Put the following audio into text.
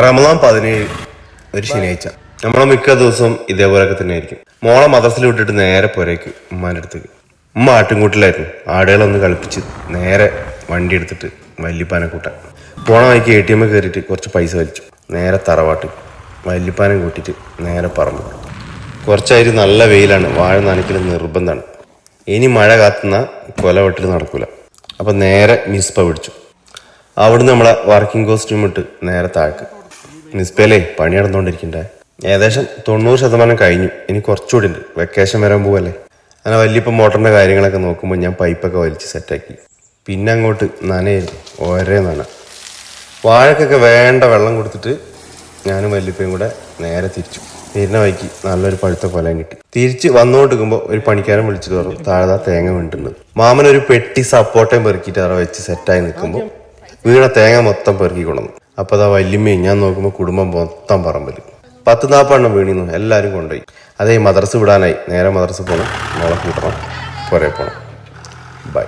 റമദാൻ 17 ഒരു ശനിയാഴ്ച. നമ്മളെ മിക്ക ദിവസവും ഇതേപോലെയൊക്കെ തന്നെ ആയിരിക്കും. മോളെ മദ്രസയിൽ വിട്ടിട്ട് നേരെ പുരയ്ക്ക് ഉമ്മാൻ്റെ അടുത്തേക്ക്. ഉമ്മ ആട്ടിൻകൂട്ടിലായിരുന്നു. ആടുകളൊന്ന് കളിപ്പിച്ച് നേരെ വണ്ടി എടുത്തിട്ട് വല്യപ്പാനെ കൂട്ടാൻ പോണ വഴിക്ക് ATM കയറിയിട്ട് കുറച്ച് പൈസ വലിച്ചു. നേരെ തറവാട്ട് വല്യപ്പാനെ കൂട്ടിയിട്ട് നേരെ പറമ്പ്. കുറച്ചായിട്ട് നല്ല വെയിലാണ്. വാഴ നനയ്ക്കൽ നിർബന്ധമാണ്. ഇനി മഴ കാത്തുന്ന കൊല വെട്ടിൽ നടക്കൂല. അപ്പം നേരെ മിസ്പ പിടിച്ചു. അവിടുന്ന് നമ്മളെ വർക്കിംഗ് കോസ്റ്റ്യൂം ഇട്ട് നേരെ താഴേക്ക്. മിസ്പയിലേ പണി നടന്നുകൊണ്ടിരിക്കണ്ടേ. ഏകദേശം 90% കഴിഞ്ഞു. ഇനി കുറച്ചുകൂടി ഉണ്ട്. വെക്കേഷൻ വരാൻ പോവല്ലേ. അങ്ങനെ വലിയപ്പം മോട്ടറിൻ്റെ കാര്യങ്ങളൊക്കെ നോക്കുമ്പോൾ ഞാൻ പൈപ്പൊക്കെ വലിച്ച് സെറ്റാക്കി. പിന്നെ അങ്ങോട്ട് നനയായിരുന്നു. ഒരേ നന. വാഴക്കൊക്കെ വേണ്ട വെള്ളം കൊടുത്തിട്ട് ഞാനും വല്യപ്പയും കൂടെ നേരെ തിരിച്ചു. തിരിഞ്ഞ വഴിക്ക് നല്ലൊരു പഴുത്ത കൊലയും കിട്ടി. തിരിച്ച് വന്നുകൊണ്ടിരിക്കുമ്പോൾ ഒരു പണിക്കാരൻ വിളിച്ചിട്ട് പറഞ്ഞു താഴെ തേങ്ങ വീണിട്ടുണ്ട്. മാമനൊരു പെട്ടി സപ്പോർട്ടയും പെറുക്കിയിട്ട് അവിടെ വെച്ച് സെറ്റായി നിൽക്കുമ്പോൾ വീണ തേങ്ങ മൊത്തം പെറുക്കി കൊണ്ടുവന്നു. അപ്പോൾ അതാ വല്യമ്മയും ഞാൻ നോക്കുമ്പോൾ കുടുംബം മൊത്തം പറമ്പിൽ 10-40 വീണിന്നു. എല്ലാവരും കൊണ്ടുപോയി. അതേ മദ്രസ വിടാനായി. നേരെ മദ്രസ പോകണം. മോളെ കൂട്ടണം. പുറകെ പോകണം. ബൈ.